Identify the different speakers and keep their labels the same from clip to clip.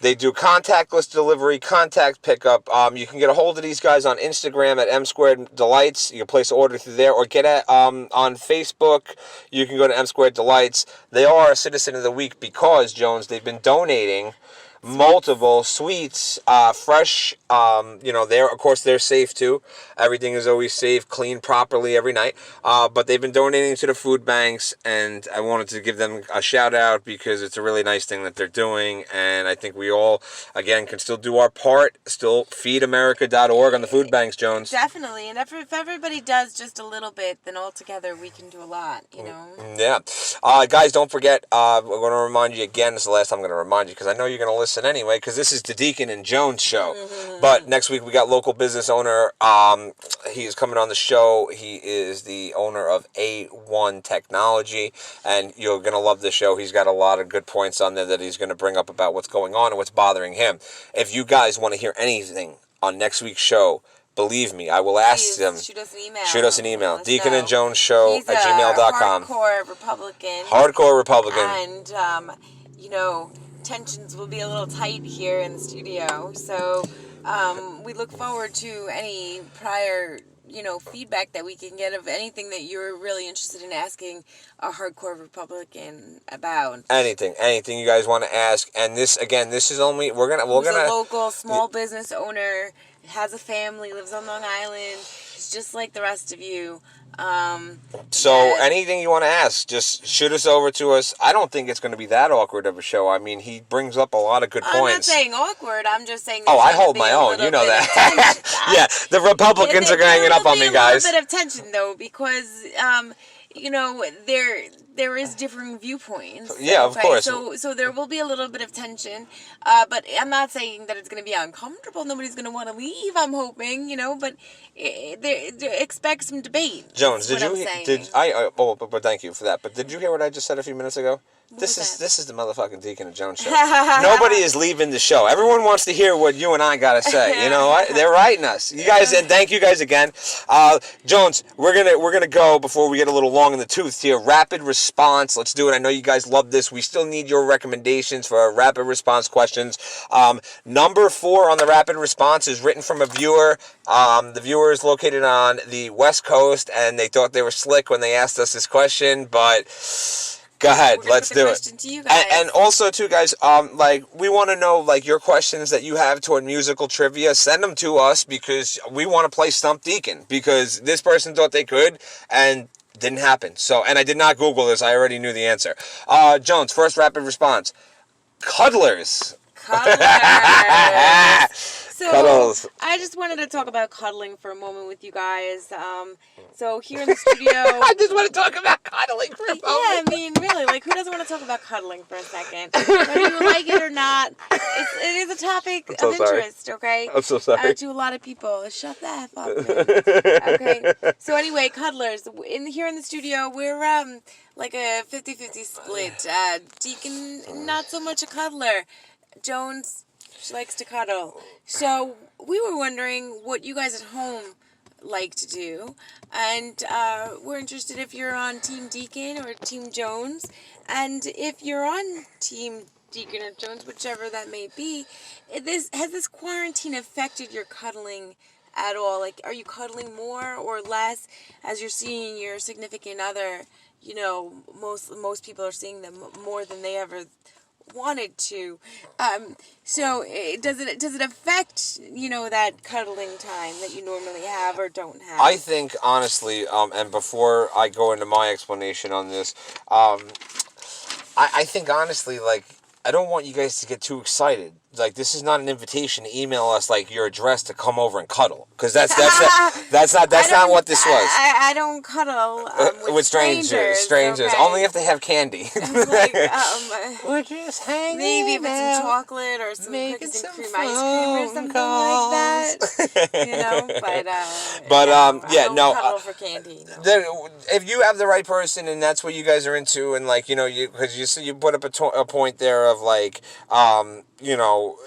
Speaker 1: They do contactless delivery, contact pickup. You can get a hold of these guys on Instagram at M Squared Delights. You can place an order through there, or get it on Facebook. You can go to M Squared Delights. They are a Citizen of the Week because, Jones, they've been donating multiple sweets, fresh. They're, of course, they're safe too. Everything is always safe, cleaned properly every night. But they've been donating to the food banks, and I wanted to give them a shout out because it's a really nice thing that they're doing, and I think we all, again, can still do our part. Still feedamerica.org on the food banks, Jones.
Speaker 2: Definitely, and if everybody does just a little bit, then all together we can do a lot.
Speaker 1: Yeah. Guys, don't forget. We're going to remind you again. This is the last time I'm going to remind you because I know you're going to listen anyway, because this is the Deacon and Jones show. But next week we got local business owner. He is coming on the show. He is the owner of A1 Technology, and you're going to love the show. He's got a lot of good points on there that he's going to bring up about what's going on and what's bothering him. If you guys want to hear anything on next week's show, believe me, I will ask them.
Speaker 2: Shoot us an email.
Speaker 1: Deacon and Jones show at gmail.com.
Speaker 2: Hardcore Republican.
Speaker 1: Hardcore Republican.
Speaker 2: And, tensions will be a little tight here in the studio. So we look forward to any prior, feedback that we can get of anything that you're really interested in asking a hardcore Republican about.
Speaker 1: Anything you guys want to ask. And this is only, we're gonna
Speaker 2: a local small business owner, has a family, lives on Long Island. He's just like the rest of you.
Speaker 1: Anything you want to ask, just shoot us over to us. I don't think it's going to be that awkward of a show. I mean, he brings up a lot of good points.
Speaker 2: I'm not saying awkward. I'm just saying.
Speaker 1: I hold my own. You know that. Yeah, the Republicans are ganging up on me, guys.
Speaker 2: There will be a little bit of tension, though, because there is differing viewpoints.
Speaker 1: Yeah, of course.
Speaker 2: So there will be a little bit of tension, but I'm not saying that it's going to be uncomfortable. Nobody's going to want to leave. I'm hoping, but expect some debate.
Speaker 1: Jones, but thank you for that. But did you hear what I just said a few minutes ago? This is the motherfucking Deacon and Jones show. Nobody is leaving the show. Everyone wants to hear what you and I gotta say. You know what? They're writing us. You guys, and thank you guys again. Jones, we're gonna go before we get a little long in the tooth here. Rapid response. Let's do it. I know you guys love this. We still need your recommendations for rapid response questions. Number 4 on the rapid response is written from a viewer. The viewer is located on the West Coast, and they thought they were slick when they asked us this question, but go ahead, let's do it.
Speaker 2: To you guys.
Speaker 1: And also, too, guys, we want to know, your questions that you have toward musical trivia. Send them to us because we want to play Stump Deacon because this person thought they could and didn't happen. So, and I did not Google this. I already knew the answer. Jones, first rapid response. Cuddlers.
Speaker 2: So
Speaker 1: Cuddles.
Speaker 2: I just wanted to talk about cuddling for a moment with you guys. So here in the studio,
Speaker 1: I just want to talk about cuddling for a moment.
Speaker 2: Yeah, I mean, really, who doesn't want to talk about cuddling for a second? Whether you like it or not, it is a topic of interest. Okay,
Speaker 1: I'm so sorry.
Speaker 2: To a lot of people. Shut the F up, man. Okay. So anyway, cuddlers here in the studio, we're like a 50-50 split. Deacon, not so much a cuddler. Jones, she likes to cuddle. So we were wondering what you guys at home like to do, and we're interested if you're on Team Deacon or Team Jones, and if you're on Team Deacon or Jones, whichever that may be, has this quarantine affected your cuddling at all? Are you cuddling more or less as you're seeing your significant other? Most people are seeing them more than they ever wanted to. So does it affect that cuddling time that you normally have or don't have?
Speaker 1: I think honestly, and before I go into my explanation on this, I think honestly, I don't want you guys to get too excited. This is not an invitation to email us your address to come over and cuddle, because that's not what this was.
Speaker 2: I don't cuddle with strangers.
Speaker 1: Okay. Only if they have candy.
Speaker 2: We're just hanging. Maybe if it's some chocolate or some cookies and cream ice cream or something like that. But I don't cuddle for candy. No.
Speaker 1: Then if you have the right person and that's what you guys are into, and because you put up a point there of you know,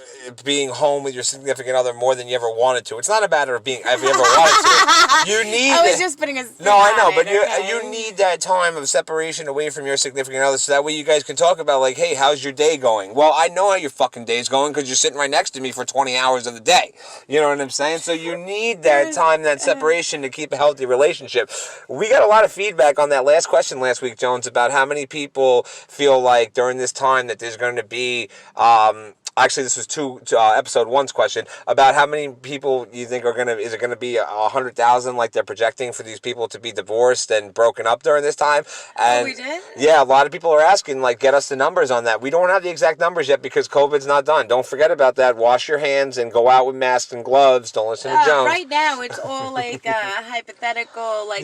Speaker 1: being home with your significant other more than you ever wanted to. It's not a matter of being if you ever wanted to. You need.
Speaker 2: I was just putting a spin
Speaker 1: No, I know,
Speaker 2: on
Speaker 1: but
Speaker 2: it,
Speaker 1: you need that time of separation away from your significant other, so that way you guys can talk about like, hey, how's your day going? Well, I know how your fucking day's going because you're sitting right next to me for 20 hours of the day. You know what I'm saying? So you need that time, that separation to keep a healthy relationship. We got a lot of feedback on that last question last week, Jones, about how many people feel like during this time that there's going to be. Actually, this was episode one's question about how many people you think is it gonna be 100,000 like they're projecting for these people to be divorced and broken up during this time? And
Speaker 2: we did?
Speaker 1: Yeah, a lot of people are asking, like, get us the numbers on that. We don't have the exact numbers yet because COVID's not done. Don't forget about that. Wash your hands and go out with masks and gloves. Don't listen to Jones.
Speaker 2: Right now, it's all like hypothetical, like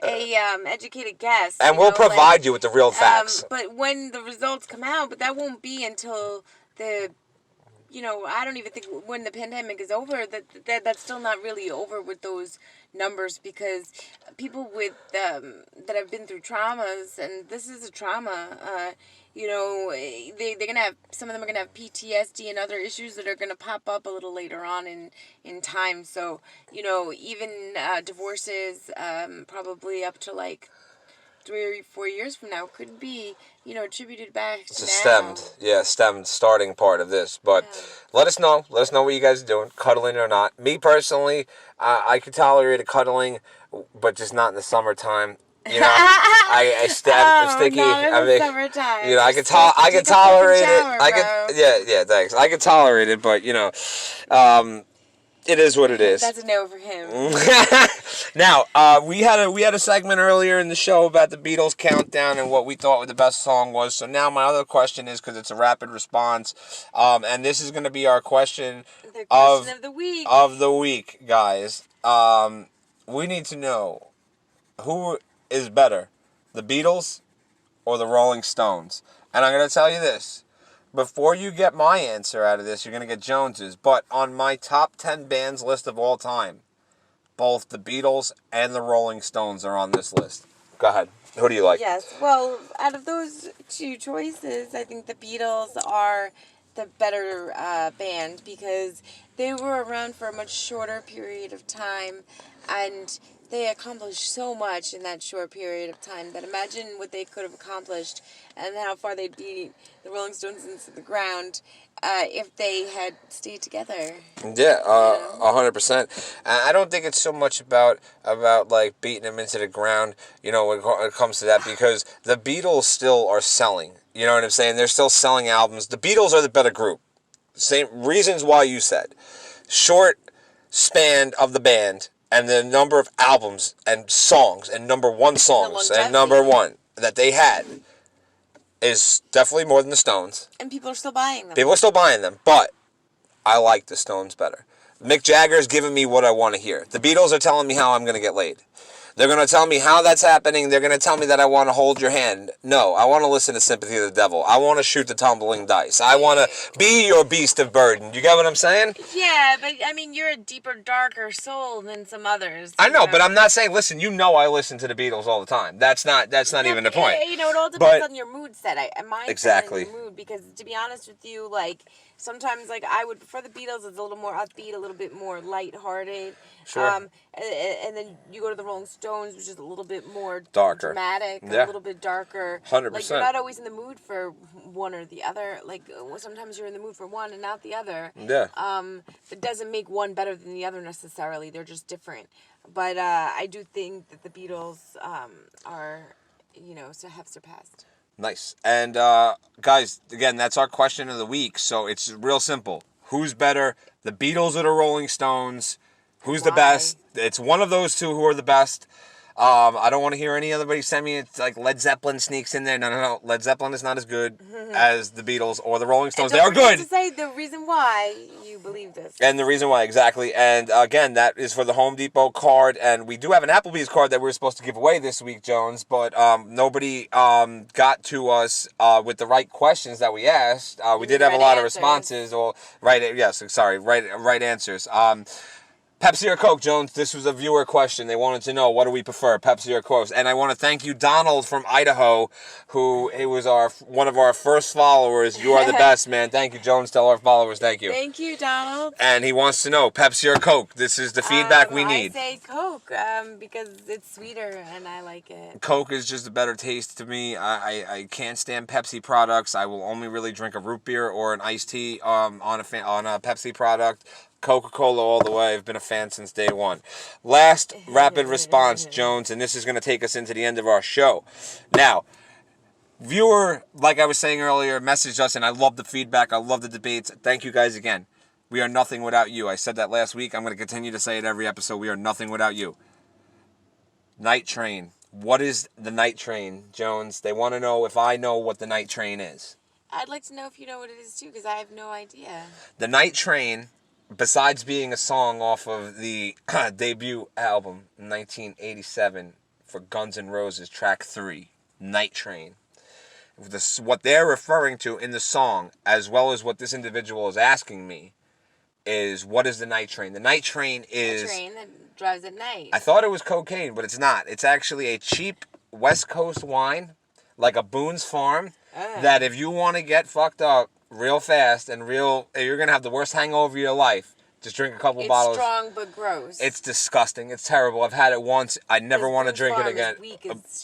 Speaker 2: educated guess.
Speaker 1: And we'll provide you with the real facts.
Speaker 2: But when the results come out, but that won't be until I don't even think when the pandemic is over that's still not really over with those numbers, because people with that have been through traumas, and this is a trauma, they're gonna have, some of them are gonna have PTSD and other issues that are gonna pop up a little later on in time. So even divorces, probably up to like 3 or 4 years from now could be, attributed back to now.
Speaker 1: Stemmed starting part of this. But let us know what you guys are doing, cuddling or not. Me personally, I could tolerate a cuddling, but just not in the summertime. I sticky.
Speaker 2: Not in the summertime.
Speaker 1: I could tolerate it. Thanks. I could tolerate it, but it is what it is.
Speaker 2: That's a no for him.
Speaker 1: Now, we had a segment earlier in the show about the Beatles countdown and what we thought the best song was. So now my other question is, because it's a rapid response, and this is going to be our question,
Speaker 2: of the week.
Speaker 1: Of the week, guys. We need to know who is better, the Beatles or the Rolling Stones. And I'm going to tell you this. Before you get my answer out of this, you're going to get Jones's. But on my top 10 bands list of all time, both the Beatles and the Rolling Stones are on this list. Go ahead. Who do you like?
Speaker 2: Yes. Well, out of those two choices, I think the Beatles are the better band, because they were around for a much shorter period of time, and they accomplished so much in that short period of time that imagine what they could have accomplished and how far they'd beat the Rolling Stones into the ground if they had stayed together.
Speaker 1: Yeah, 100%. I don't think it's so much about like beating them into the ground, when it comes to that, because the Beatles still are selling. You know what I'm saying? They're still selling albums. The Beatles are the better group. Same reasons why you said. Short span of the band, and the number of albums and songs and number one songs and number one that they had is definitely more than the Stones.
Speaker 2: And people are still buying them.
Speaker 1: People are still buying them, but I like the Stones better. Mick Jagger's giving me what I want to hear. The Beatles are telling me how I'm going to get laid. They're going to tell me how that's happening. They're going to tell me that I want to hold your hand. No, I want to listen to Sympathy of the Devil. I want to shoot the tumbling dice. I want to be your beast of burden. You get what I'm saying?
Speaker 2: Yeah, but I mean, you're a deeper, darker soul than some others.
Speaker 1: I know, but I'm not saying, listen, I listen to the Beatles all the time. That's not even the point.
Speaker 2: It all depends on your mood set.
Speaker 1: Exactly.
Speaker 2: In your mood, because to be honest with you, like, sometimes, like, I would prefer the Beatles. It's a little more upbeat, a little bit more lighthearted.
Speaker 1: Sure.
Speaker 2: And then you go to the Rolling Stones, which is a little bit more
Speaker 1: darker,
Speaker 2: dramatic, a little bit darker.
Speaker 1: 100%.
Speaker 2: Like, you're not always in the mood for one or the other. Like, sometimes you're in the mood for one and not the other.
Speaker 1: Yeah.
Speaker 2: It doesn't make one better than the other necessarily. They're just different. But I do think that the Beatles have surpassed.
Speaker 1: Nice. And guys, again, that's our question of the week. So it's real simple. Who's better, the Beatles or the Rolling Stones? Who's the best? It's one of those two who are the best. I don't want to hear anybody send me it's like Led Zeppelin sneaks in there. No. Led Zeppelin is not as good as the Beatles or the Rolling Stones. They are good.
Speaker 2: To say the reason why you believe this.
Speaker 1: And the reason why, exactly. And again, that is for the Home Depot card. And we do have an Applebee's card that we were supposed to give away this week, Jones. But nobody got to us with the right questions that we asked. We did have a lot of responses. Right answers. Pepsi or Coke, Jones? This was a viewer question. They wanted to know, what do we prefer, Pepsi or Coke? And I want to thank you, Donald from Idaho, who was one of our first followers. You are the best, man. Thank you, Jones. Tell our followers thank you.
Speaker 2: Thank you, Donald.
Speaker 1: And he wants to know, Pepsi or Coke? This is the feedback we need.
Speaker 2: I say Coke because it's sweeter and I like it.
Speaker 1: Coke is just a better taste to me. I can't stand Pepsi products. I will only really drink a root beer or an iced tea on a Pepsi product. Coca-Cola all the way. I've been a fan since day one. Last rapid response, Jones, and this is going to take us into the end of our show. Now, viewer, like I was saying earlier, messaged us, and I love the feedback. I love the debates. Thank you guys again. We are nothing without you. I said that last week. I'm going to continue to say it every episode. We are nothing without you. Night Train. What is the Night Train, Jones? They want to know if I know what the Night Train is.
Speaker 2: I'd like to know if you know what it is, too, because I have no idea.
Speaker 1: The Night Train, besides being a song off of the debut album in 1987 for Guns N' Roses, track 3, Night Train. What they're referring to in the song, as well as what this individual is asking me, is what is the Night Train? The Night Train is...
Speaker 2: A train that drives at night.
Speaker 1: I thought it was cocaine, but it's not. It's actually a cheap West Coast wine, like a Boone's Farm, that if you want to get fucked up real fast and you're going to have the worst hangover of your life, just drink a couple bottles.
Speaker 2: It's strong but gross.
Speaker 1: It's disgusting. It's terrible. I've had it once. I never want to drink it again.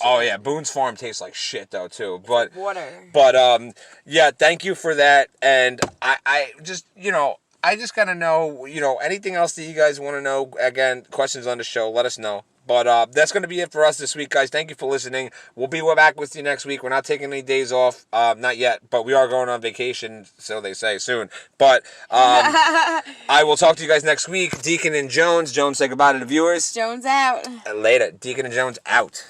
Speaker 1: Oh yeah, Boone's Farm tastes like shit though too. But
Speaker 2: like water.
Speaker 1: But yeah, thank you for that. And I just I just gotta know anything else that you guys want to know. Again, questions on the show, let us know. But that's going to be it for us this week, guys. Thank you for listening. We'll be back with you next week. We're not taking any days off. Not yet, but we are going on vacation, so they say, soon. But I will talk to you guys next week. Deacon and Jones. Jones, say goodbye to the viewers.
Speaker 2: Jones out.
Speaker 1: Later. Deacon and Jones out.